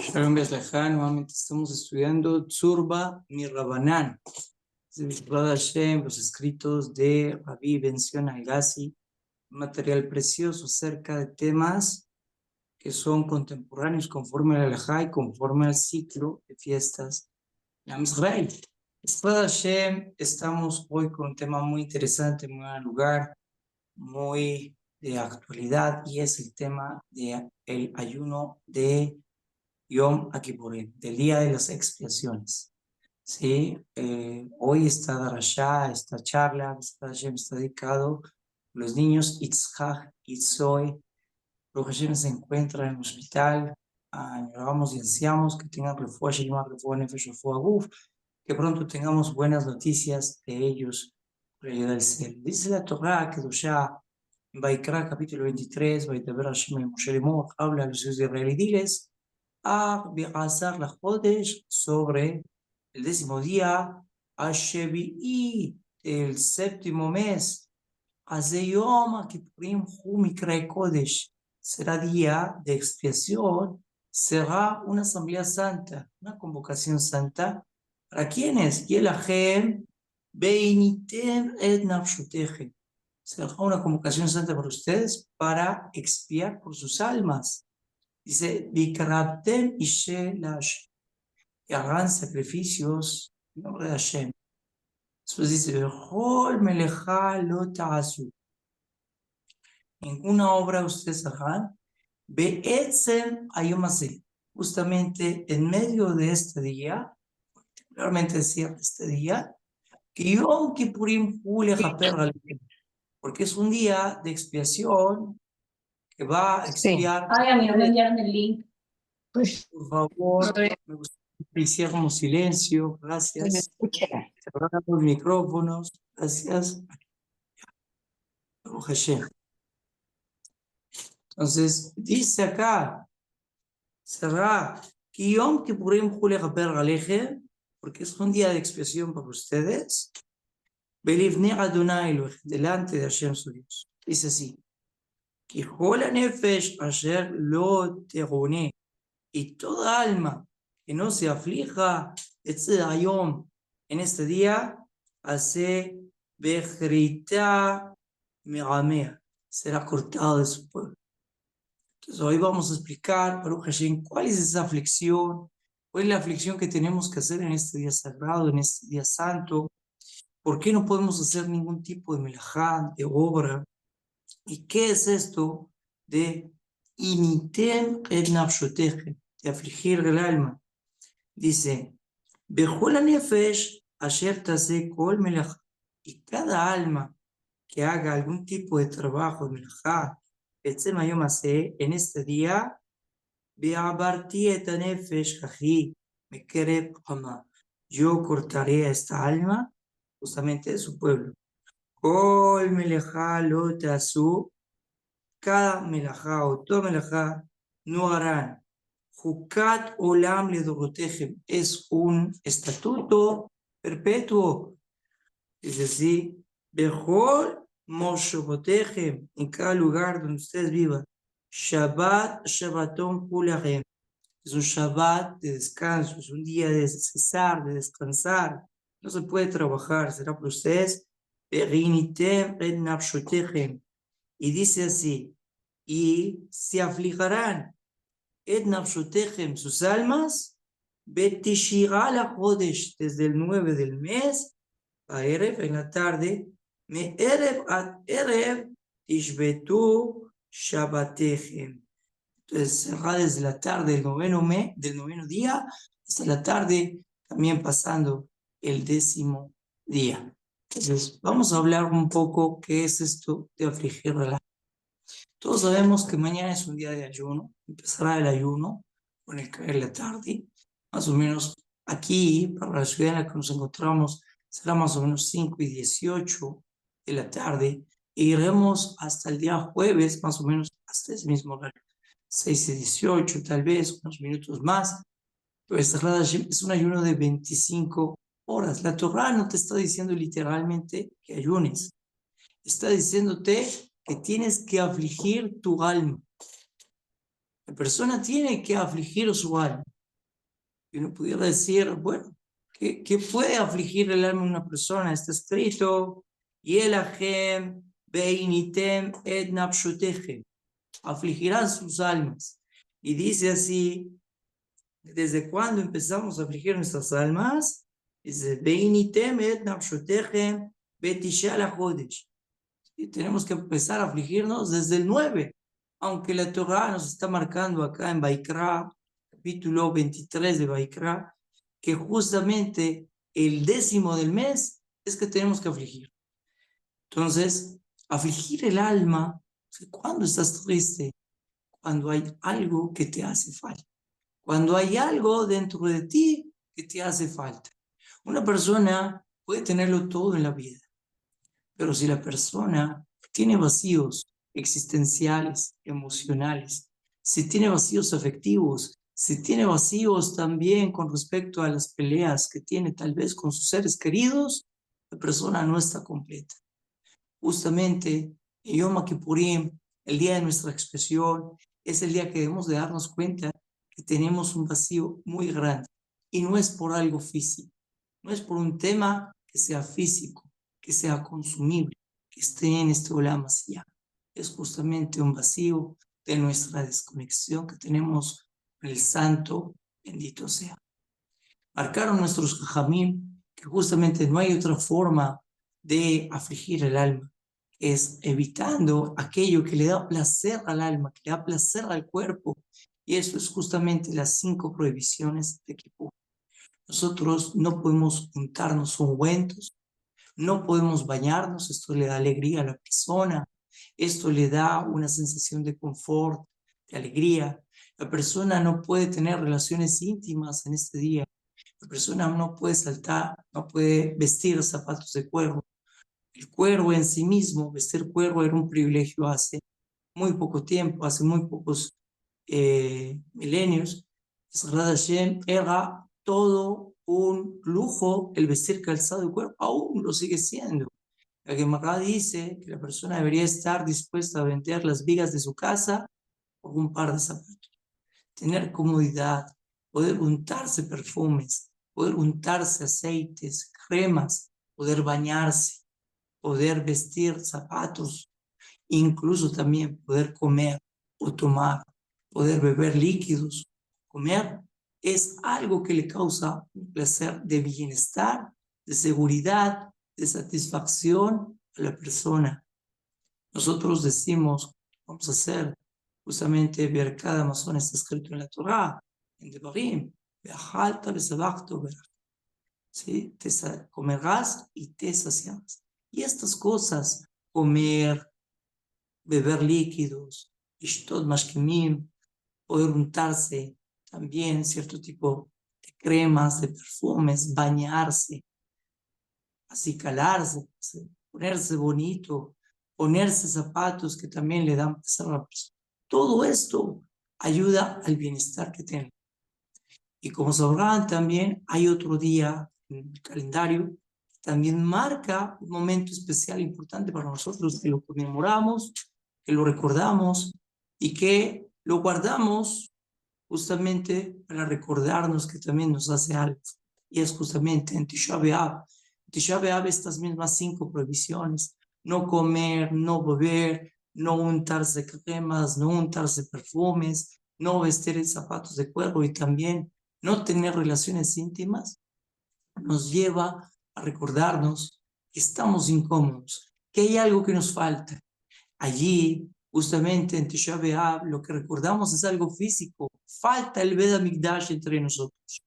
Shalom Beslajá, nuevamente estamos estudiando Tzurba Mirrabanán, Hashem, los escritos de Rabbi Ben-Zion Agassi, un material precioso acerca de temas que son contemporáneos conforme al Halajá y conforme al ciclo de fiestas de Am Israel. Hashem, estamos hoy con un tema muy interesante, muy al lugar, muy de actualidad, y es el tema del ayuno de Yom Kippurim, del día de las expiaciones. ¿Sí? Hoy esta darashá, esta charla, está dedicado a los niños Itzhak y Zoe. Los Hashem se encuentran en el hospital. Añoramos y ansiamos que tengan refuah Shema, refuah Nefesh, refuah Guf, que pronto tengamos buenas noticias de ellos por ayuda del cielo. Dice la Torah que en Vaikra capítulo 23, Vaitaber Hashem y Moshe Lemor, habla a los hijos de Israel y diles a Be'azar la Jodesh, sobre el 10º día, a Shevi'i, el 7º mes, a Zeyom Kippurim Hu Mikra Kodesh, será día de expiación, será una asamblea santa, una convocación santa. ¿Para quiénes? Yelahem Beinitem et Nafshutehem. Será una convocación santa para ustedes para expiar por sus almas. Dice, Vikarabtem Ishe Lash, que hagan sacrificios en nombre de Hashem. Después dice, Bechol Melecha Lo Ta'asu, ninguna obra ustedes hagan, Be'etzem Hayom Hazeh, justamente en medio de este día, particularmente decía este día, que Yom Kippurim Hu Lechaper Aleichem, porque es un día de expiación que va a expiar. Ay, a mí no me enviaron el link. Por favor, me gustaría que hiciéramos silencio. Gracias. Cerrar los micrófonos. Gracias. Baruch Hashem. Entonces, dice acá, cerrar, que Yom Kippurim Hu Lechaper Aleichem, porque es un día de expiación para ustedes. Belivnei Adonai Elohim, delante de Hashem su Dios. Dice así, que Kol HaNefesh Asher Lo Terone, y toda alma que no se aflija, Ayom, en este día, hace Bejrita Meramea, será cortado de su pueblo. Entonces hoy vamos a explicar, Baruch Hashem, cuál es esa aflicción, cuál es la aflicción que tenemos que hacer en este día sagrado, en este día santo, por qué no podemos hacer ningún tipo de melajá, de obra, y qué es esto de initem et nafshotejem, de afligir el alma. Dice, Bechol HaNefesh asher taseh kol melajá, y cada alma que haga algún tipo de trabajo de melajá, Etzem Hayom Hazeh, en este día, Be'abarti et HaNefesh Haji Mekereb Hama, yo cortaré a esta alma justamente de su pueblo. Kol melajá lo tasu, cada melajá o toda melajá no harán. Jukat olam ledorotejem, es un estatuto perpetuo. Es decir, Bechol moshobotejem, en cada lugar donde ustedes vivan. Shabbat Shabbaton kulahem, es un Shabbat de descanso, es un día de cesar, de descansar. No se puede trabajar, será para ustedes. Berinitem et nafshotejem, y dice así, y se aflijarán et nafshotejem, sus almas, betishira la jodesh, desde el 9 del mes, a erev, en la tarde, me erev at erev, ishbetu shabbatejem. Entonces será desde la tarde del noveno día, hasta la tarde, también pasando el 10º día. Entonces, vamos a hablar un poco qué es esto de afligir a la. Todos sabemos que mañana es un día de ayuno, empezará el ayuno con el caer de la tarde, más o menos aquí, para la ciudad en la que nos encontramos, será más o menos 5:18 de la tarde, e iremos hasta el día jueves, más o menos hasta ese mismo horario, 6:18 tal vez, unos minutos más. Pero es un ayuno de 25 horas. La Torah no te está diciendo literalmente que ayunes, está diciéndote que tienes que afligir tu alma. La persona tiene que afligir su alma. Y uno pudiera decir, bueno, ¿qué puede afligir el alma de una persona? Está escrito, Yelahem beinitem et nafshotechem, afligirán sus almas. Y dice así, ¿desde cuándo empezamos a afligir nuestras almas? Dice, beinitem et nafshotechem betisha lachodesh. Y tenemos que empezar a afligirnos desde el 9, aunque la Torah nos está marcando acá en Baikra, capítulo 23 de Baikra, que justamente el 10º del mes es que tenemos que afligir. Entonces, afligir el alma, ¿cuándo estás triste? Cuando hay algo que te hace falta. Cuando hay algo dentro de ti que te hace falta. Una persona puede tenerlo todo en la vida, pero si la persona tiene vacíos existenciales, emocionales, si tiene vacíos afectivos, si tiene vacíos también con respecto a las peleas que tiene tal vez con sus seres queridos, la persona no está completa. Justamente en Yom Kippurim, el día de nuestra expiación, es el día que debemos de darnos cuenta que tenemos un vacío muy grande. Y no es por algo físico, no es por un tema que sea físico, que sea consumible, que esté en este olam ya. Es justamente un vacío de nuestra desconexión que tenemos con el Santo, bendito sea. Marcaron nuestros jajamim que justamente no hay otra forma de afligir el alma, es evitando aquello que le da placer al alma, que le da placer al cuerpo, y eso es justamente las 5 prohibiciones de Kippur. Nosotros no podemos untarnos ungüentos, no podemos bañarnos, esto le da alegría a la persona, esto le da una sensación de confort, de alegría. La persona no puede tener relaciones íntimas en este día, la persona no puede saltar, no puede vestir zapatos de cuero. El cuero en sí mismo, vestir cuero era un privilegio hace muy poco tiempo, hace muy pocos milenios. Sagrada Hashem era todo un lujo el vestir calzado de cuero, aún lo sigue siendo. La Gemara dice que la persona debería estar dispuesta a vender las vigas de su casa por un par de zapatos. Tener comodidad, poder untarse perfumes, poder untarse aceites, cremas, poder bañarse, poder vestir zapatos, incluso también poder comer o tomar, poder beber líquidos, comer, es algo que le causa un placer de bienestar, de seguridad, de satisfacción a la persona. Nosotros decimos, vamos a hacer justamente ver cada Amazon está escrito en la Torah, en Devarim, ve'achalta ve'sabachta verach. ¿Sí? Comerás y te saciarás. Y estas cosas, comer, beber líquidos, ishtot mashkemim, poder untarse también cierto tipo de cremas, de perfumes, bañarse, acicalarse, ponerse bonito, ponerse zapatos que también le dan placer a la persona. Todo esto ayuda al bienestar que tiene. Y como sabrán también, hay otro día en el calendario que también marca un momento especial importante para nosotros, que lo conmemoramos, que lo recordamos y que lo guardamos justamente para recordarnos que también nos hace algo. Y es justamente en Tisha B'Av. En Tisha B'Av estas mismas 5 prohibiciones: no comer, no beber, no untarse cremas, no untarse perfumes, no vestir zapatos de cuero y también no tener relaciones íntimas, nos lleva a recordarnos que estamos incómodos, que hay algo que nos falta. Allí, justamente en Tisha B'Av, lo que recordamos es algo físico. Falta el Bet HaMikdash entre nosotros.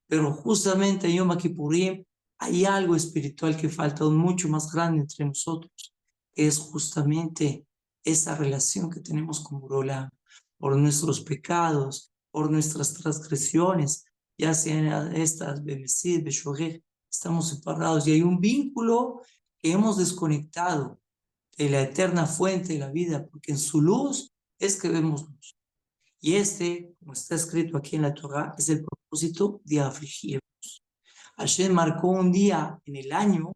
Pero justamente en Yom Kippurim hay algo espiritual que falta, mucho más grande entre nosotros. Es justamente esa relación que tenemos con Borolam, por nuestros pecados, por nuestras transgresiones, ya sean estas, Bemesid, Beshogeg, estamos separados y hay un vínculo que hemos desconectado de la eterna fuente de la vida, porque en su luz es que vemos luz. Y este, como está escrito aquí en la Torah, es el propósito de afligirnos. Hashem marcó un día en el año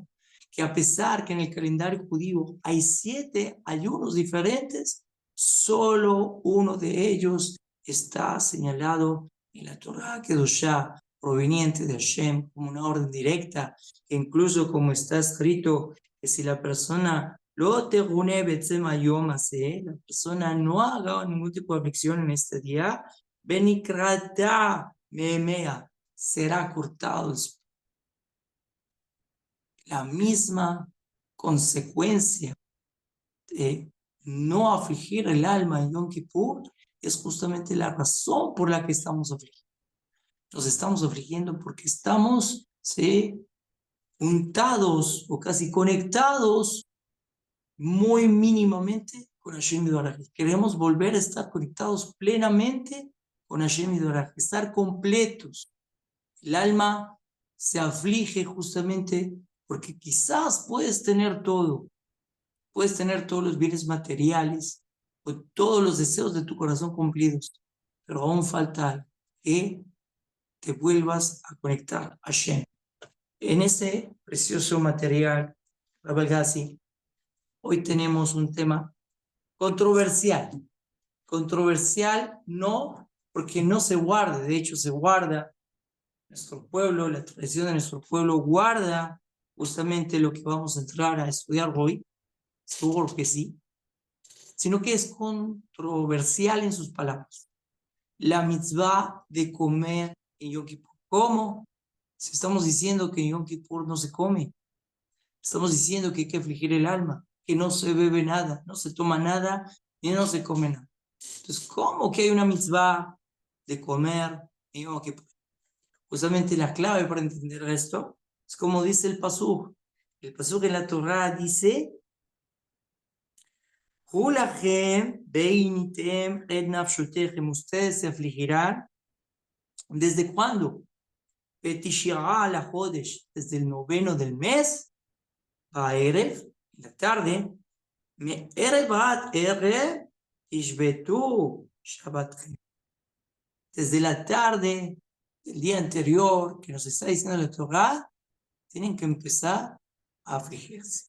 que, a pesar que en el calendario judío hay 7 ayunos diferentes, solo uno de ellos está señalado en la Torah Kedoshá, proveniente de Hashem, como una orden directa, que incluso como está escrito, que si la persona la persona no haga ningún tipo de aflicción en este día, benikrata memea, será cortado. La misma consecuencia de no afligir el alma en Yom Kippur es justamente la razón por la que estamos afligiendo. Nos estamos afligiendo porque estamos, ¿sí?, untados o casi conectados muy mínimamente con Hashem Yitbaraj. Queremos volver a estar conectados plenamente con Hashem Yitbaraj, estar completos. El alma se aflige justamente porque quizás puedes tener todo, puedes tener todos los bienes materiales o todos los deseos de tu corazón cumplidos, pero aún falta algo, que te vuelvas a conectar a Hashem. En ese precioso material, Rabbi Gassi, hoy tenemos un tema controversial. Controversial no porque no se guarde, de hecho se guarda. Nuestro pueblo, la tradición de nuestro pueblo guarda justamente lo que vamos a entrar a estudiar hoy, seguro que sí, sino que es controversial en sus palabras. La mitzvah de comer en Yom Kippur. ¿Cómo? Si estamos diciendo que en Yom Kippur no se come, estamos diciendo que hay que afligir el alma, que no se bebe nada, no se toma nada y no se come nada. Entonces, ¿cómo que hay una mitzvah de comer en Yom Kippur? Justamente la clave para entender esto es como dice el pasuk. El pasuk en la Torah dice: ustedes se afligirán. ¿Desde cuándo? Desde el 9º del mes, en la tarde, desde la tarde del día anterior, que nos está diciendo la Torah, tienen que empezar a afligirse.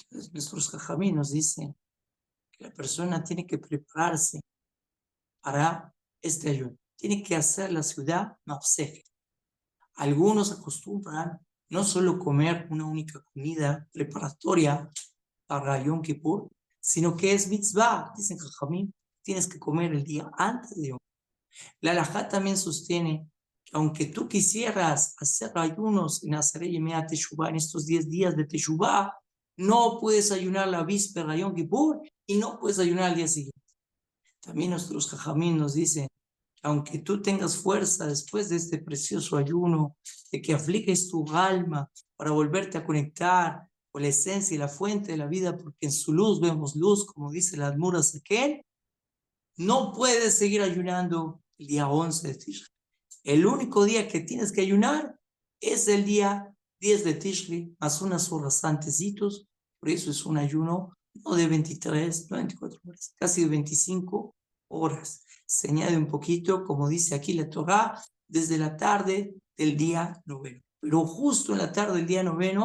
Entonces, nuestros jajamí nos dicen que la persona tiene que prepararse para este ayuno. Tiene que hacer la ciudad mafsej. Algunos acostumbran no solo comer una única comida preparatoria para Yom Kippur, sino que es mitzvah, dicen jajamí, tienes que comer el día antes de Yom Kippur. La halajá también sostiene que aunque tú quisieras hacer ayunos en Aseré Yemea Teshuvah, en estos 10 días de Teshuvah, no puedes ayunar la víspera de Yom Kippur y no puedes ayunar al día siguiente. También nuestros jajamín nos dicen que aunque tú tengas fuerza después de este precioso ayuno, de que afliges tu alma para volverte a conectar con la esencia y la fuente de la vida, porque en su luz vemos luz, como dice la Admura Sakel, no puedes seguir ayunando el día 11 de Tishri. El único día que tienes que ayunar es el día 10 de Tishri, más unas horas antesitos. Por eso es un ayuno no de 23, no 24 horas, casi de 25 horas. Se añade un poquito, como dice aquí la Torah, desde la tarde del día 9. Pero justo en la tarde del día 9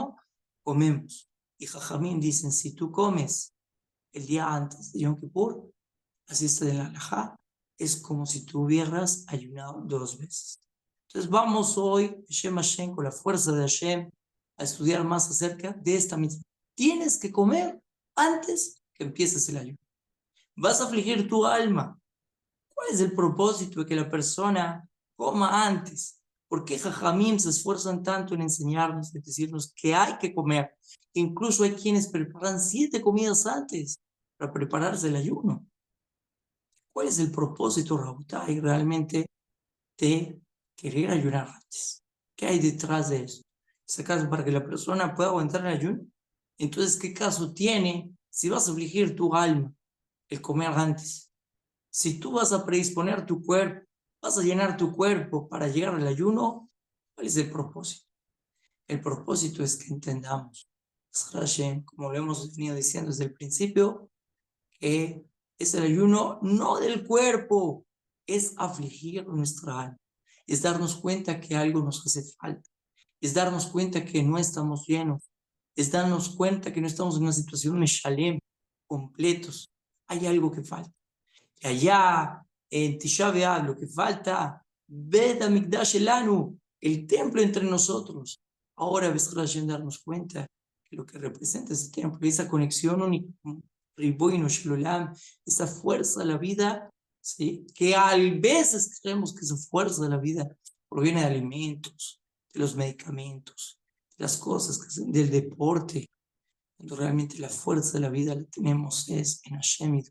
comemos. Y Jajamín dicen, si tú comes el día antes de Yom Kippur, así está en la halajá, es como si tú hubieras ayunado 2 veces. Entonces vamos hoy, Hashem, con la fuerza de Hashem, a estudiar más acerca de esta misma. Tienes que comer antes que empieces el ayuno. Vas a afligir tu alma. ¿Cuál es el propósito de que la persona coma antes? ¿Por qué Jajamim se esfuerzan tanto en enseñarnos, en decirnos que hay que comer? Incluso hay quienes preparan 7 comidas antes para prepararse el ayuno. ¿Cuál es el propósito, Rabotai, realmente de querer ayunar antes? ¿Qué hay detrás de eso? ¿Es acaso para que la persona pueda aguantar el ayuno? Entonces, ¿qué caso tiene si vas a afligir tu alma el comer antes? Si tú vas a predisponer tu cuerpo, vas a llenar tu cuerpo para llegar al ayuno, ¿cuál es el propósito? El propósito es que entendamos, como lo hemos venido diciendo desde el principio, que es el ayuno no del cuerpo, es afligir nuestra alma, es darnos cuenta que algo nos hace falta, es darnos cuenta que no estamos llenos, es darnos cuenta que no estamos en una situación de shalem, completos, hay algo que falta. Y allá en Tisha B'Av, lo que falta, Bet HaMikdash Elanu, el templo entre nosotros. Ahora, ves Hashem darnos cuenta que lo que representa ese templo, esa conexión única, Riboino Shlolam, esa fuerza de la vida, ¿sí? Que a veces creemos que esa fuerza de la vida proviene de alimentos, de los medicamentos, de las cosas, del deporte, cuando realmente la fuerza de la vida la tenemos es en Hashem.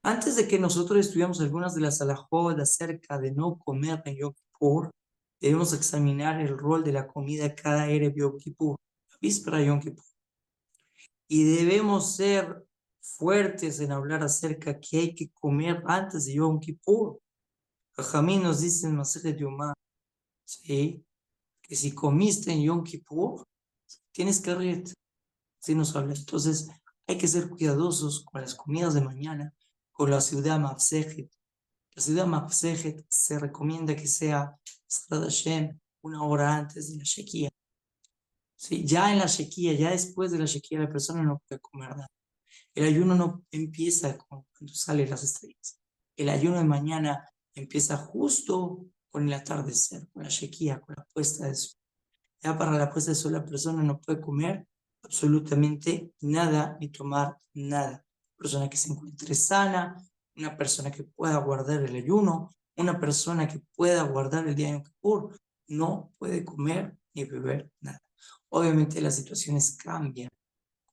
Antes de que nosotros estudiamos algunas de las halajot acerca de no comer en Yom Kippur, debemos examinar el rol de la comida cada Erev Yom Kippur, la víspera de Yom Kippur. Y debemos ser fuertes en hablar acerca de que hay que comer antes de Yom Kippur. Jajamín nos dice en Masejet Yomá, ¿sí? Que si comiste en Yom Kippur, tienes que reír. Así nos habla. Entonces, hay que ser cuidadosos con las comidas de mañana, con la ciudad Mafsejet. La ciudad Mafsejet se recomienda que sea Srat Hashem 1 hora antes de la Shekia. ¿Sí? Ya en la Shekia, ya después de la Shekia, la persona no puede comer nada. El ayuno no empieza cuando salen las estrellas. El ayuno de mañana empieza justo con el atardecer, con la Shekia, con la puesta de sol. Ya para la puesta de sol la persona no puede comer absolutamente nada ni tomar nada. Persona que se encuentre sana, una persona que pueda guardar el ayuno, una persona que pueda guardar el día de Yom Kippur, no puede comer ni beber nada. Obviamente las situaciones cambian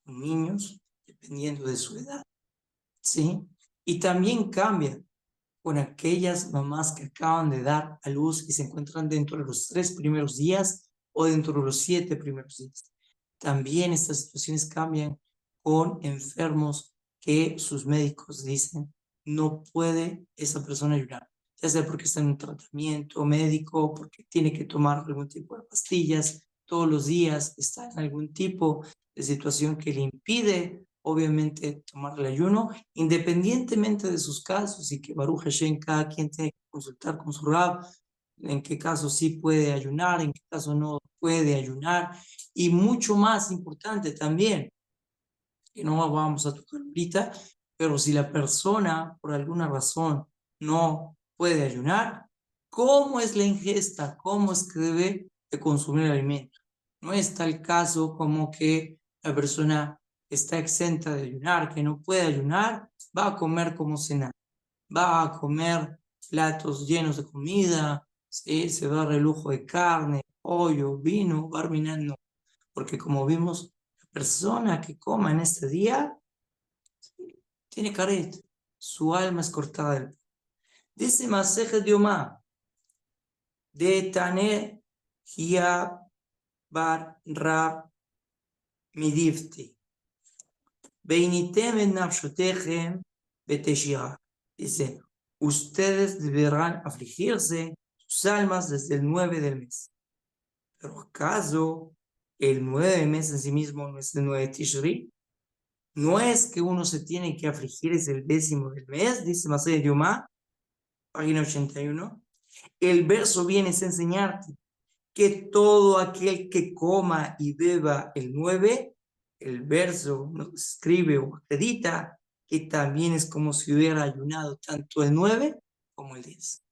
con niños dependiendo de su edad, ¿sí? Y también cambia con aquellas mamás que acaban de dar a luz y se encuentran dentro de los 3 primeros días o dentro de los 7 primeros días. También estas situaciones cambian con enfermos que sus médicos dicen no puede esa persona ayunar, ya sea porque está en un tratamiento médico, porque tiene que tomar algún tipo de pastillas todos los días, está en algún tipo de situación que le impide obviamente tomar el ayuno, independientemente de sus casos, y que Baruch Hashem, cada quien tiene que consultar con su Rab, en qué caso sí puede ayunar, en qué caso no puede ayunar, y mucho más importante también, que no vamos a tocar ahorita, pero si la persona por alguna razón no puede ayunar, ¿cómo es la ingesta? ¿Cómo es que debe de consumir el alimento? No es tal caso como que la persona está exenta de ayunar, que no puede ayunar, va a comer como cena, va a comer platos llenos de comida, ¿sí? Se va a dar el lujo de carne, pollo, vino, barminando, porque como vimos, la persona que coma en este día tiene caret, su alma es cortada del pan. Dice Masejet Yomá, de Tane Hia Bar Rab Midifti. Beinitem en nafshotejem beteshira. Dice, ustedes deberán afligirse sus almas desde el 9 del mes. Pero ¿acaso el 9 del mes en sí mismo no es el 9 de Tishri? No es que uno se tiene que afligir, es el 10º del mes, dice Masay Yomá, página 81. El verso viene a enseñarte que todo aquel que coma y beba el 9, el verso nos escribe o acredita que también es como si hubiera ayunado tanto el 9 como el 10.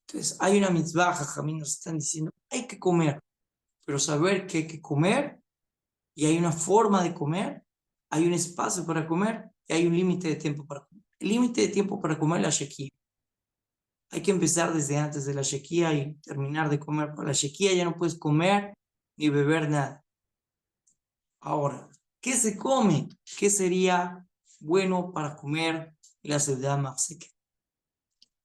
Entonces, hay una mitzvah, jajamín, nos están diciendo, hay que comer, pero saber que hay que comer, y hay una forma de comer, hay un espacio para comer, y hay un límite de tiempo para comer. El límite de tiempo para comer la shekia. Hay que empezar desde antes de la shekia y terminar de comer. Para la shekia ya no puedes comer ni beber nada. Ahora, ¿qué se come? ¿Qué sería bueno para comer la ciudad mafsek?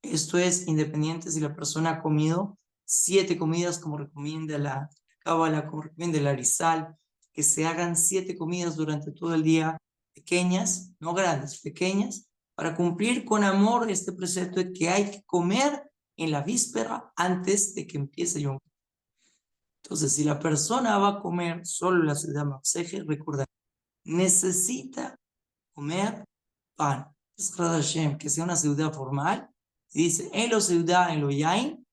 Esto es independiente si la persona ha comido 7 comidas como recomienda la Cábala, como recomienda la Arizal, que se hagan 7 comidas durante todo el día, pequeñas, no grandes, pequeñas, para cumplir con amor este precepto de que hay que comer en la víspera antes de que empiece Yom Kippur. Entonces, si la persona va a comer solo la ciudad mafsek, recuerda, necesita comer pan. Es Hashem, que sea una ciudad formal. Y dice, en lo ciudad, en lo yain,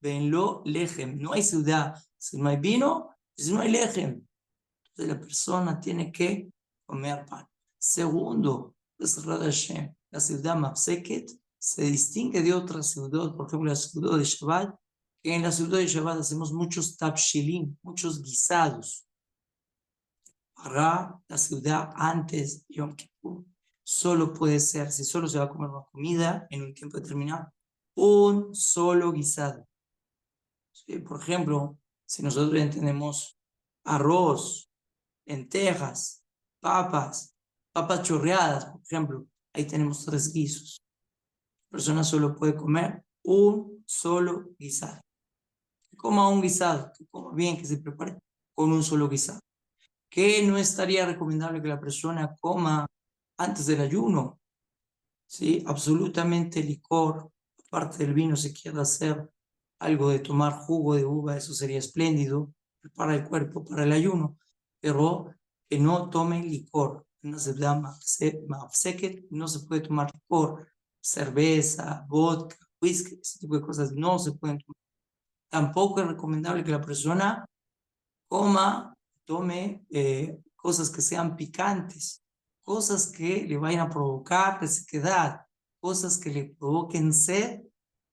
venlo lejem. No hay ciudad si no hay vino, si no hay lejem. Entonces la persona tiene que comer pan. Segundo, La ciudad Mafseket se distingue de otras ciudades, por ejemplo, la ciudad de Shabbat, que en la ciudad de Shabbat hacemos muchos tabshilim, muchos guisados. Para la ciudad antes de Yom Kippur, solo puede ser, si solo se va a comer una comida en un tiempo determinado, un solo guisado. ¿Sí? Por ejemplo, si nosotros entendemos arroz, lentejas, papas chorreadas, por ejemplo, ahí tenemos 3 guisos. La persona solo puede comer un solo guisado. Que coma un guisado, que coma bien, que se prepare con un solo guisado. Que no estaría recomendable que la persona coma antes del ayuno, ¿sí? Absolutamente licor, aparte del vino, si quiere hacer algo de tomar jugo de uva, eso sería espléndido para el cuerpo, para el ayuno, pero que no tome licor. No se llama mafseket, no se puede tomar licor, cerveza, vodka, whisky, ese tipo de cosas no se pueden tomar. Tampoco es recomendable que la persona tome cosas que sean picantes, cosas que le vayan a provocar resequedad, cosas que le provoquen sed.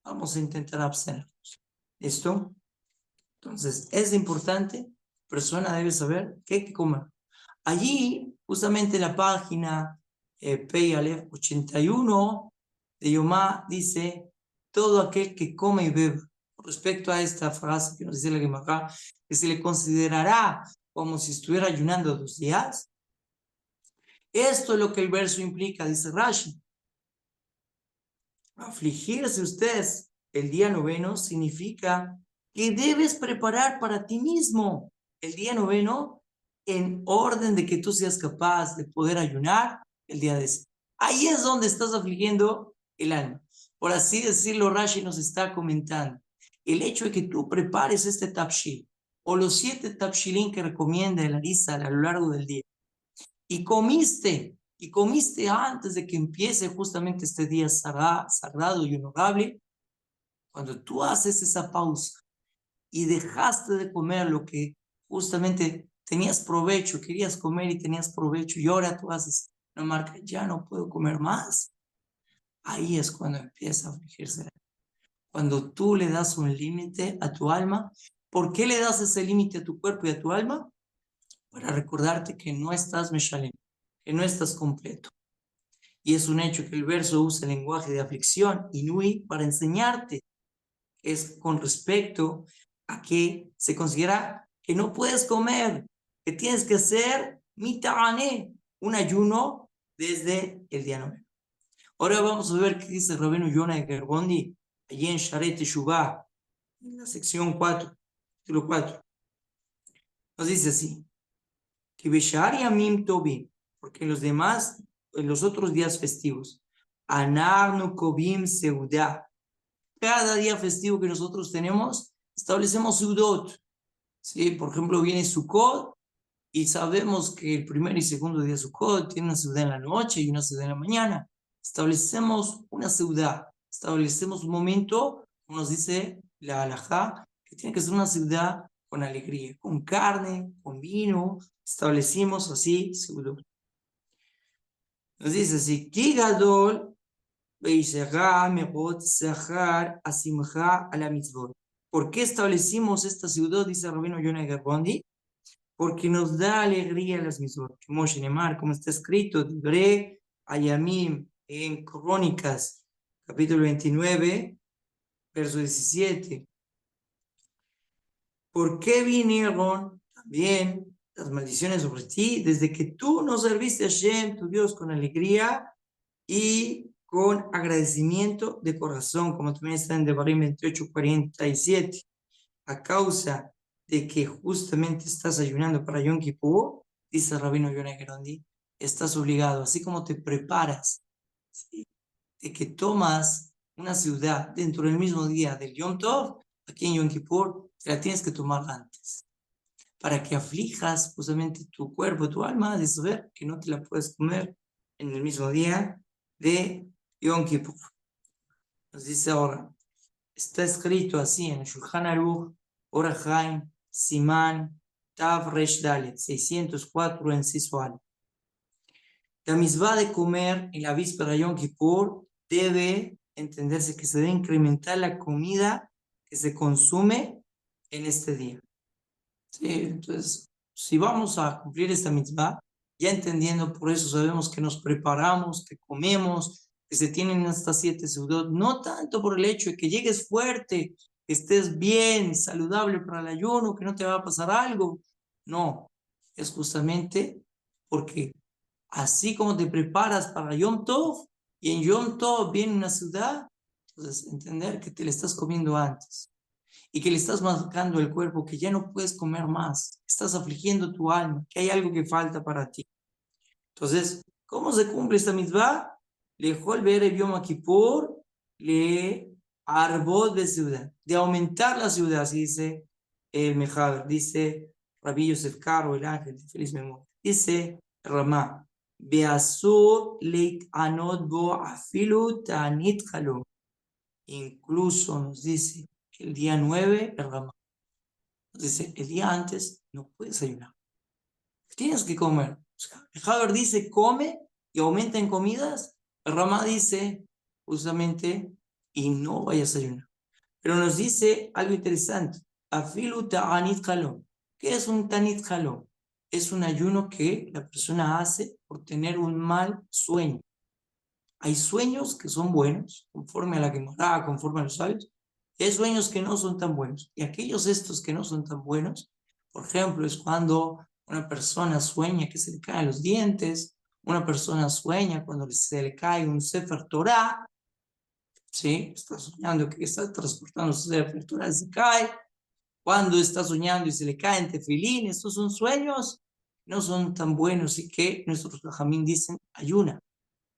Vamos a intentar abstenernos. ¿Listo? Entonces, es importante, la persona debe saber qué hay que comer. Allí, justamente en la página Peyalef 81 de Yomá, dice, todo aquel que come y bebe. Respecto a esta frase que nos dice la Gemara, que se le considerará como si estuviera ayunando 2 días. Esto es lo que el verso implica, dice Rashi. Afligirse ustedes el día noveno significa que debes preparar para ti mismo el día noveno en orden de que tú seas capaz de poder ayunar el día de ese. Ahí es donde estás afligiendo el alma. Por así decirlo, Rashi nos está comentando. El hecho de que tú prepares este tabshil o los 7 tabshilin que recomienda el Arizal a lo largo del día y comiste antes de que empiece justamente este día sagrado y honorable, cuando tú haces esa pausa y dejaste de comer lo que justamente tenías provecho, querías comer y tenías provecho, y ahora tú haces una marca, ya no puedo comer más, ahí es cuando empieza a afligirse. Cuando tú le das un límite a tu alma, ¿por qué le das ese límite a tu cuerpo y a tu alma? Para recordarte que no estás meshalem, que no estás completo. Y es un hecho que el verso usa el lenguaje de aflicción, inui, para enseñarte. Es con respecto a que se considera que no puedes comer, que tienes que hacer mitane, un ayuno desde el día 9. Ahora vamos a ver qué dice Rabenu Yonah de Gerbondi, allí en Sharet Teshuvah, en la sección 4, título 4. Nos dice así, que Beshar Yamim Tobim, porque en los otros días festivos, Anarnu Kobim Seudah, cada día festivo que nosotros tenemos, establecemos Seudot. ¿Sí? Por ejemplo, viene Sukkot y sabemos que el primer y segundo día de Sukkot tiene una Seudá en la noche y una Seudá en la mañana. Establecemos una Seudá, establecemos un momento, como nos dice la Halajá, que tiene que ser una Seudá con alegría, con carne, con vino. Establecimos así Seudot. Nos dice así, Ki Gadol ¿por qué establecimos esta ciudad? Dice Rabino Yonah Gerbondi, porque nos da alegría las mitzvot. Como está escrito, Dibre Ayamim en Crónicas, capítulo 29, verso 17. ¿Por qué vinieron también las maldiciones sobre ti? Desde que tú no serviste a Hashem, tu Dios, con alegría y con agradecimiento de corazón, como también está en Devarim 28:47, a causa de que justamente estás ayunando para Yom Kippur, dice Rabino Yonah Gerondi, estás obligado, así como te preparas, ¿sí?, de que tomas una ciudad dentro del mismo día del Yom Tov, aquí en Yom Kippur, te la tienes que tomar antes, para que aflijas justamente tu cuerpo, tu alma, de saber que no te la puedes comer en el mismo día de Yom Kippur. Nos dice ahora, está escrito así en Shulchan Aruch, Orach Chaim, Simán, Tav Resh Dalet, 604 en Sisual. La misma de comer en la víspera de Yom Kippur debe entenderse que se debe incrementar la comida que se consume en este día. ¿Sí? Entonces, si vamos a cumplir esta mitzvah, ya entendiendo, por eso sabemos que nos preparamos, que comemos, que se tienen estas 7 seudot, no tanto por el hecho de que llegues fuerte, que estés bien, saludable para el ayuno, que no te va a pasar algo. No, es justamente porque así como te preparas para Yom Tov, y en Yom Tov viene una ciudad, entonces entender que te la estás comiendo antes y que le estás marcando el cuerpo que ya no puedes comer más, estás afligiendo tu alma, que hay algo que falta para ti. Entonces, ¿cómo se cumple esta mitzvah? Le ver el Yom Kippur, le arbot de ciudad, de aumentar la ciudad, así dice el Mejaber, dice Rabbi Yosef Karo, el ángel de feliz memoria, dice Ramá, Beasur leit anot bo afilu ta'anit halom. Incluso nos dice que el día 9 el Ramá. Nos dice, el día antes no puedes ayunar. Tienes que comer. O sea, el Haber dice, come y aumenta en comidas. El Ramá dice, justamente, y no vayas a ayunar. Pero nos dice algo interesante. Afilu ta'anit halom. ¿Qué es un tanit halom? Es un ayuno que la persona hace por tener un mal sueño. Hay sueños que son buenos, conforme a la Gemara, conforme a los sabios, y hay sueños que no son tan buenos. Y aquellos estos que no son tan buenos, por ejemplo, es cuando una persona sueña que se le caen los dientes, una persona sueña cuando se le cae un Sefer Torah, ¿sí? Está soñando que está transportando su Sefer Torah, se cae, cuando está soñando y se le caen tefilín, estos son sueños, no son tan buenos y que nuestros jajamín dicen ayuna.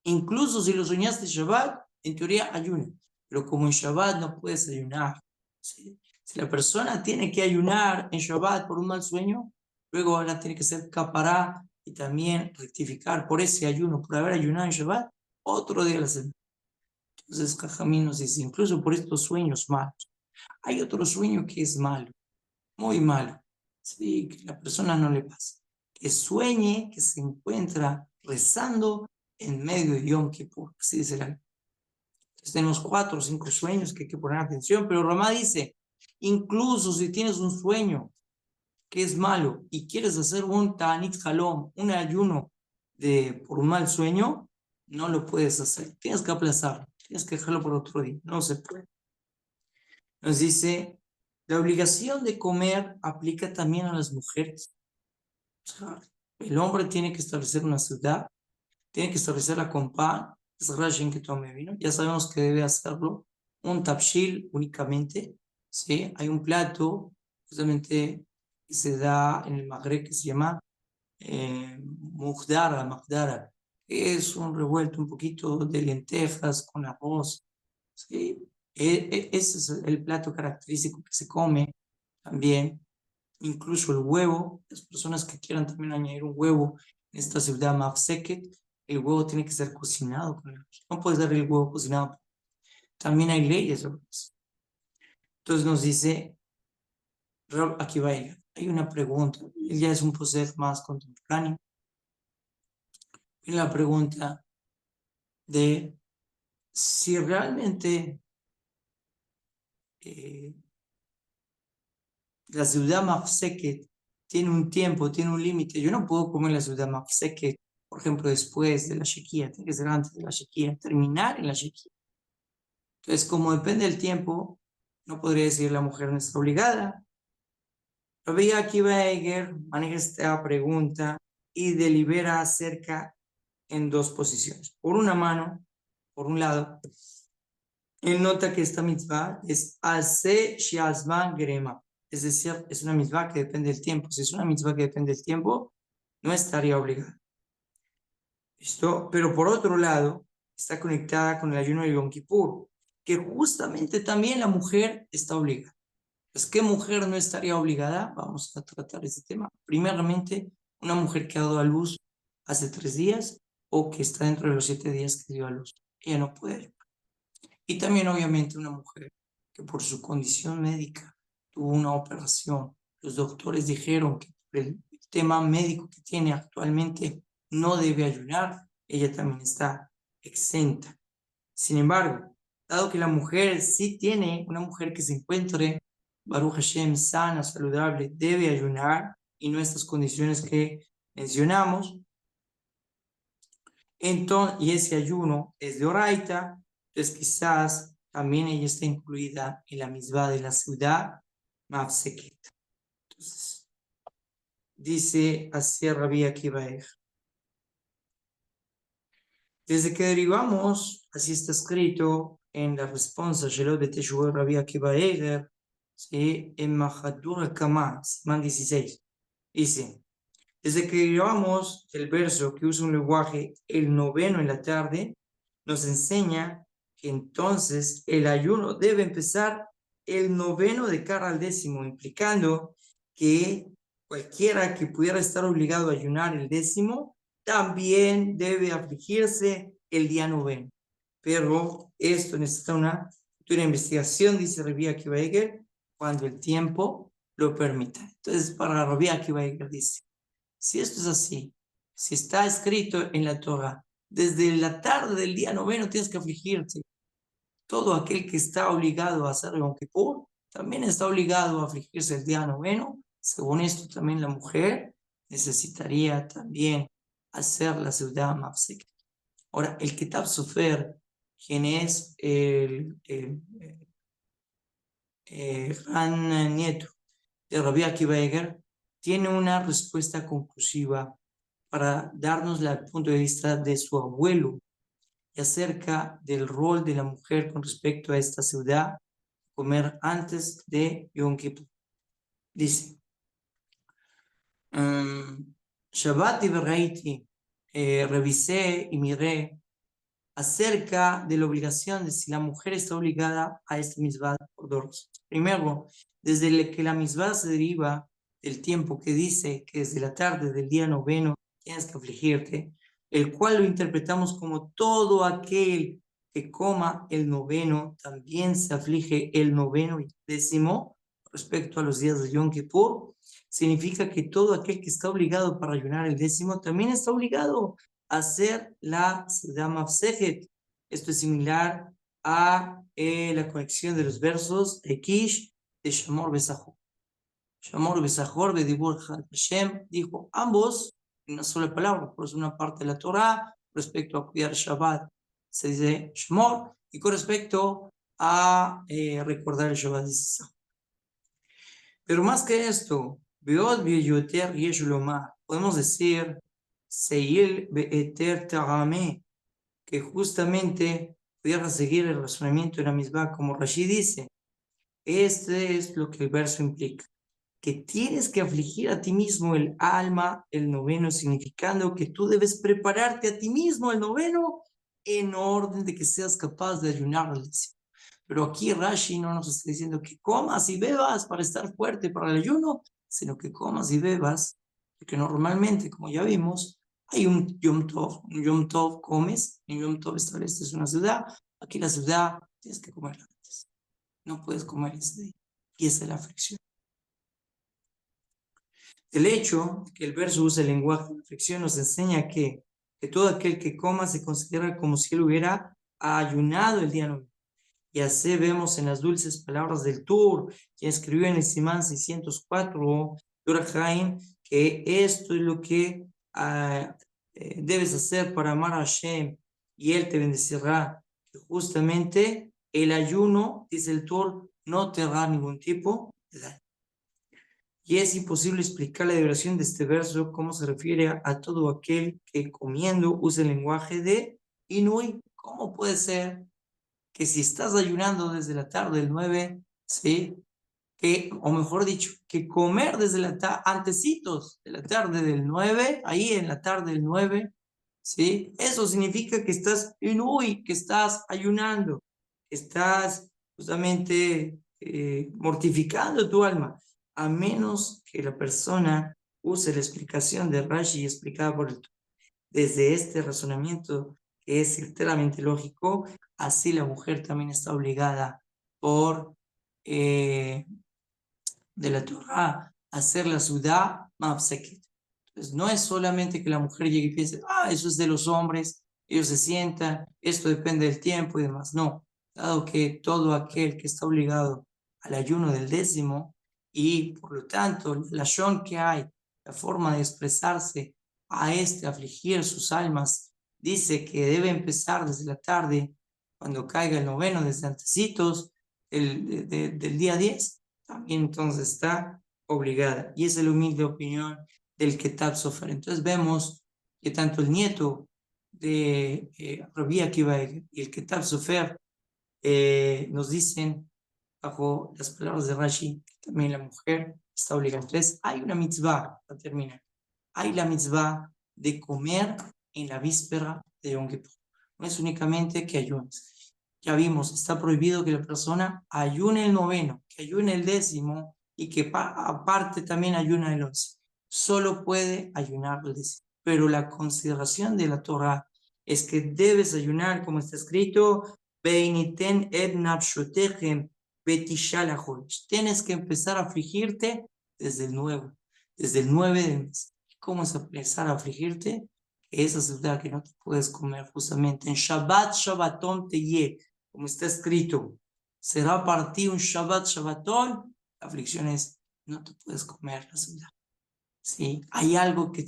Incluso si lo soñaste Shabbat, en teoría ayuna. Pero como en Shabbat no puedes ayunar. ¿Sí? Si la persona tiene que ayunar en Shabbat por un mal sueño, luego ahora tiene que ser capará y también rectificar por ese ayuno, por haber ayunado en Shabbat, otro día de la semana. Entonces, Jajamín nos dice, incluso por estos sueños malos. Hay otro sueño que es malo, muy malo. ¿Sí? Que la persona no le pasa. Que sueñe que se encuentra rezando en medio de Yom Kippur, así dice la. Entonces tenemos 4 o 5 sueños que hay que poner atención, pero Ramá dice, incluso si tienes un sueño que es malo y quieres hacer un Ta'anit Halom, un ayuno por un mal sueño, no lo puedes hacer, tienes que aplazarlo, tienes que dejarlo por otro día, no se puede. Nos dice, la obligación de comer aplica también a las mujeres. O sea, el hombre tiene que establecer una ciudad, tiene que establecerla con pan, es Rashin que tome vino, ya sabemos que debe hacerlo un tapshil únicamente, ¿sí? Hay un plato justamente que se da en el Magreb que se llama Magdara, que es un revuelto un poquito de lentejas con arroz, ¿sí? Ese es el plato característico que se come también, incluso el huevo, las personas que quieran también añadir un huevo en esta ciudad mafseket, el huevo tiene que ser cocinado con el arroz. No puedes dar el huevo cocinado. También hay leyes sobre eso. Entonces nos dice, aquí va ella. Hay una pregunta, él ya es un proceso más contemporáneo. Viene la pregunta de si realmente la ciudad mafseket tiene un tiempo, tiene un límite. Yo no puedo comer la ciudad mafseket, por ejemplo, después de la shequía, tiene que ser antes de la shequía, terminar en la shequía. Entonces, como depende del tiempo, no podría decir la mujer no está obligada. Rabbi Akiva Eiger maneja esta pregunta y delibera acerca en 2 posiciones. Por una mano, por un lado, él nota que esta mitzvah es Ase Shiazman Gerema, es decir, es una mitzvah que depende del tiempo. Si es una mitzvah que depende del tiempo, no estaría obligada. ¿Listo? Pero por otro lado, está conectada con el ayuno de Yom Kippur, que justamente también la mujer está obligada. Pues, ¿qué mujer no estaría obligada? Vamos a tratar este tema. Primeramente, una mujer que ha dado a luz hace 3 días o que está dentro de los 7 días que dio a luz. Ella no puede. Y también, obviamente, una mujer que por su condición médica tuvo una operación. Los doctores dijeron que por el tema médico que tiene actualmente no debe ayunar. ella también está exenta. Sin embargo, dado que la mujer sí tiene, una mujer que se encuentre, Baruch Hashem, sana, saludable, debe ayunar, y no estas condiciones que mencionamos, entonces, y ese ayuno es de oraita, entonces quizás también ella está incluida en la misma de la ciudad Mafseket. Entonces, dice así Rabbi Akiva Eiger. Desde que derivamos, así está escrito en la respuesta de Teshuvah Rabbi Akiva Eiger, ¿sí? En Mahadur Kama, Simán 16, dice, desde que derivamos el verso que usa un lenguaje, el noveno en la tarde, nos enseña que entonces el ayuno debe empezar el noveno de cara al décimo, implicando que cualquiera que pudiera estar obligado a ayunar el décimo, también debe afligirse el día noveno. Pero esto necesita una futura investigación, dice Rabbi Akiva Eiger, cuando el tiempo lo permita. Entonces, para Rabbi Akiva Eiger dice, si esto es así, si está escrito en la Torah, desde la tarde del día noveno tienes que afligirte. Todo aquel que está obligado a hacer Yom Kippur también está obligado a afligirse el día noveno. Según esto, también la mujer necesitaría también hacer la ciudad Mafsek. Ahora, el Kitab Sofer, quien es el gran nieto de Rabbi Akiva Eiger, tiene una respuesta conclusiva para darnos el punto de vista de su abuelo y acerca del rol de la mujer con respecto a esta ciudad, comer antes de Yom Kippur. Dice, Shabbat y Beraiti, revisé y miré acerca de la obligación de si la mujer está obligada a esta misbah por dos razones. Primero, desde que la misbah se deriva del tiempo que dice que desde la tarde del día noveno tienes que afligirte, el cual lo interpretamos como todo aquel que coma el noveno también se aflige el noveno y décimo respecto a los días de Yom Kippur. Significa que todo aquel que está obligado para ayunar el décimo también está obligado hacer la Seudah Mafseket. Esto es similar a la conexión de los versos de Kish de Shamor Besachor. Shamor Besachor, Bedibur Hashem, dijo ambos en una sola palabra, por eso una parte de la Torah, respecto a cuidar Shabbat, se dice Shamor, y con respecto a recordar el Shabbat, dice Sachor. Pero más que esto, Beod Beyoter Yeshulomar, podemos decir Seil Beeter Tarame, que justamente pudiera seguir el razonamiento de la misma, como Rashi dice. Este es lo que el verso implica, que tienes que afligir a ti mismo el alma, el noveno, significando que tú debes prepararte a ti mismo el noveno en orden de que seas capaz de ayunar al décimo. Pero aquí Rashi no nos está diciendo que comas y bebas para estar fuerte para el ayuno, sino que comas y bebas, porque normalmente, como ya vimos, hay un Yom Tov comes, en Yom Tov estableces una ciudad, aquí la ciudad tienes que comerla antes, no puedes comer ese día, y esa es la fricción. El hecho de que el verso usa el lenguaje de fricción nos enseña que todo aquel que coma se considera como si él hubiera ayunado el día 9. Y así vemos en las dulces palabras del Tur, quien escribió en el Simán 604, Tur Haim, que esto es lo que debes hacer para amar a Hashem y Él te bendecirá. Que justamente el ayuno, dice el Tur, no te hará ningún tipo de daño. Y es imposible explicar la duración de este verso, cómo se refiere a todo aquel que comiendo usa el lenguaje de Inui. ¿Cómo puede ser que si estás ayunando desde la tarde del 9, ¿sí? O mejor dicho, que comer desde la antecitos de la tarde del 9, ahí en la tarde del 9, ¿sí? Eso significa que estás Inui, que estás ayunando, que estás justamente mortificando tu alma, a menos que la persona use la explicación de Rashi explicada por el desde este razonamiento que es enteramente lógico, así la mujer también está obligada por de la Torah a hacer la Seudah Mafseket. Entonces no es solamente que la mujer llegue y piense, eso es de los hombres, ellos se sientan, esto depende del tiempo y demás. No, dado que todo aquel que está obligado al ayuno del 10º y por lo tanto la shon que hay, la forma de expresarse a afligir sus almas, dice que debe empezar desde la tarde, cuando caiga el 9º, desde antecitos del día 10, también entonces está obligada. Y esa es la humilde opinión del Ketab Sofer. Entonces vemos que tanto el nieto de Rabbi Akiva y el Ketab Sofer nos dicen, bajo las palabras de Rashi, que también la mujer está obligada. Entonces hay una mitzvah, para terminar, hay la mitzvah de comer en la víspera de Yom Kippur. No es únicamente que ayunes. Ya vimos, está prohibido que la persona ayune el 9º, que ayune el 10º y que aparte también ayuna el 11. Solo puede ayunar el 10º. Pero la consideración de la Torah es que debes ayunar, como está escrito, Beiniten et nafshotechem betishal hachodesh. Tienes que empezar a afligirte desde el 9 del mes. ¿Cómo es empezar a afligirte? Esa ciudad que no te puedes comer justamente en Shabbat, Shabbaton Teye, como está escrito. Será para ti un Shabbat, Shabbaton. La aflicción es, no te puedes comer la ciudad. ¿Sí? Hay algo que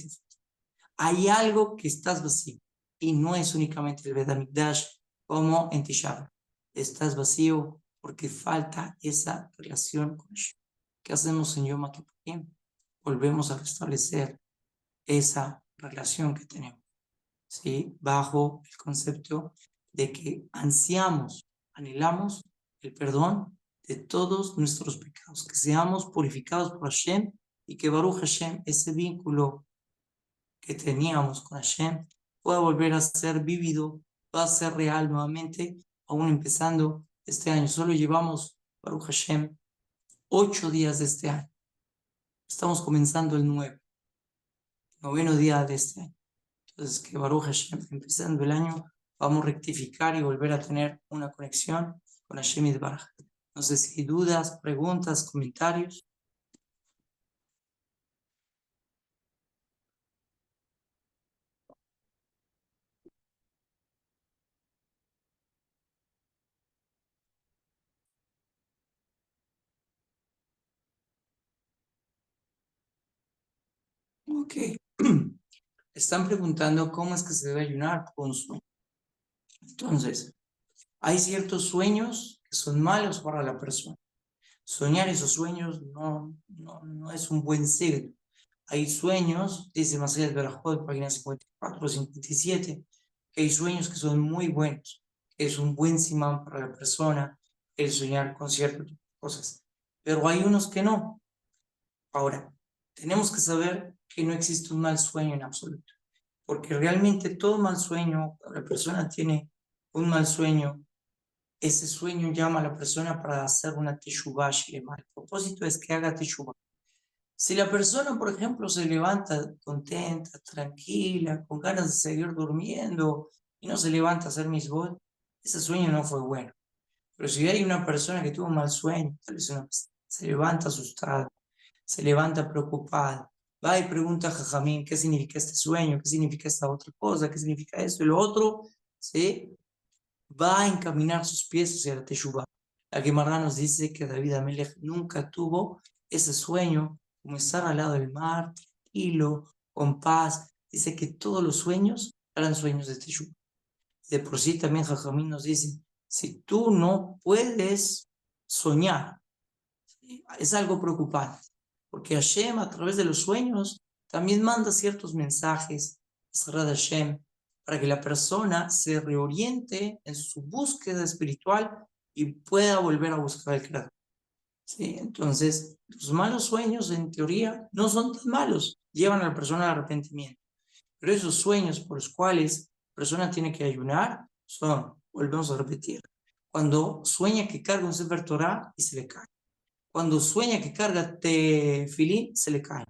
hay algo que estás vacío. Y no es únicamente el Bet HaMikdash como en Tisha B'Av. Estás vacío porque falta esa relación con Hashem. ¿Qué hacemos en Yom Kippurim? Volvemos a restablecer esa relación que tenemos, ¿sí? Bajo el concepto de que anhelamos el perdón de todos nuestros pecados, que seamos purificados por Hashem y que Baruch Hashem, ese vínculo que teníamos con Hashem, pueda volver a ser vívido, pueda ser real nuevamente, aún empezando este año. Solo llevamos, Baruch Hashem, 8 días de este año. Estamos comenzando el 9º día de este año. Entonces, que Baruch Hashem, empezando el año, vamos a rectificar y volver a tener una conexión con Hashem y Baraj. No sé si hay dudas, preguntas, comentarios. Ok. Están preguntando cómo es que se debe ayunar con sueño. Entonces, hay ciertos sueños que son malos para la persona. Soñar esos sueños no es un buen signo. Hay sueños, dice Masejet Berajot, página 54 o 57, que hay sueños que son muy buenos. Es un buen simán para la persona el soñar con ciertas cosas. Pero hay unos que no. Ahora, tenemos que saber que no existe un mal sueño en absoluto. Porque realmente todo mal sueño, cuando la persona tiene un mal sueño, ese sueño llama a la persona para hacer una teshuvah shlema. El propósito es que haga teshuvah. Si la persona, por ejemplo, se levanta contenta, tranquila, con ganas de seguir durmiendo y no se levanta a hacer misbot, ese sueño no fue bueno. Pero si hay una persona que tuvo un mal sueño, tal vez se levanta asustada, se levanta preocupada, va y pregunta a Jajamín qué significa este sueño, qué significa esta otra cosa, qué significa esto y lo otro, ¿sí? Va a encaminar sus pies hacia la Teshuvah. La Gemara nos dice que David Amelech nunca tuvo ese sueño, como estar al lado del mar, tranquilo, con paz. Dice que todos los sueños eran sueños de Teshuvah. De por sí también Jajamín nos dice, si tú no puedes soñar, ¿sí? Es algo preocupante, porque Hashem a través de los sueños también manda ciertos mensajes, Sagrada Hashem, para que la persona se reoriente en su búsqueda espiritual y pueda volver a buscar al Creador. ¿Sí? Entonces, los malos sueños, en teoría, no son tan malos, llevan a la persona al arrepentimiento. Pero esos sueños por los cuales la persona tiene que ayunar son, volvemos a repetir, cuando sueña que carga un Sefer Torah y se le cae. Cuando sueña que carga tefilín, se le cae.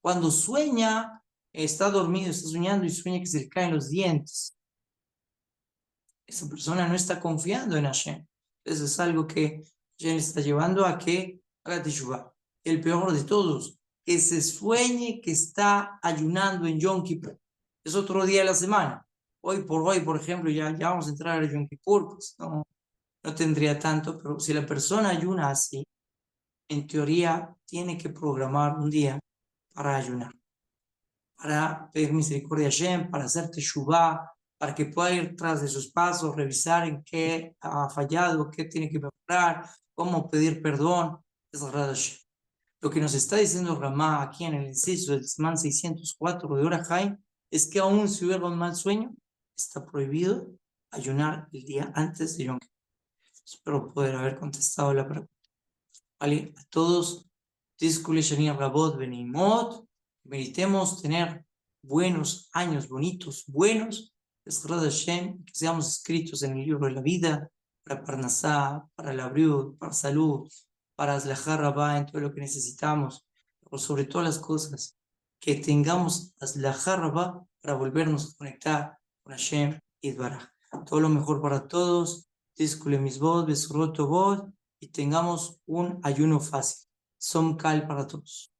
Cuando sueña, está dormido, está soñando y sueña que se le caen los dientes. Esa persona no está confiando en Hashem. Eso es algo que Hashem está llevando a que haga teshuvah. El peor de todos, que se sueñe que está ayunando en Yom Kippur. Es otro día de la semana. hoy por hoy, por ejemplo, ya vamos a entrar a Yom Kippur, pues no tendría tanto, pero si la persona ayuna así, en teoría tiene que programar un día para ayunar, para pedir misericordia a Hashem, para hacer teshuvah, para que pueda ir tras de sus pasos, revisar en qué ha fallado, qué tiene que mejorar, cómo pedir perdón. Es Hashem. Lo que nos está diciendo Ramá aquí en el inciso del Simán 604 de Orahai es que aún si hubiera un mal sueño, está prohibido ayunar el día antes de Yom Kippur. Espero poder haber contestado la pregunta. Vale, a todos, Tizkule Shani Rabot Benimot, meditemos tener buenos años, bonitos, buenos, Besrat Hashem, que seamos escritos en el libro de la vida, para Parnasá, para la Briud, para salud, para Aslahá Rabá, en todo lo que necesitamos, pero sobre todas las cosas, que tengamos Aslahá Rabá para volvernos a conectar con Hashem y Baraj. Todo lo mejor para todos, Tizkule Misbot, Besrot Tobot, y tengamos un ayuno fácil. Som Kal para todos.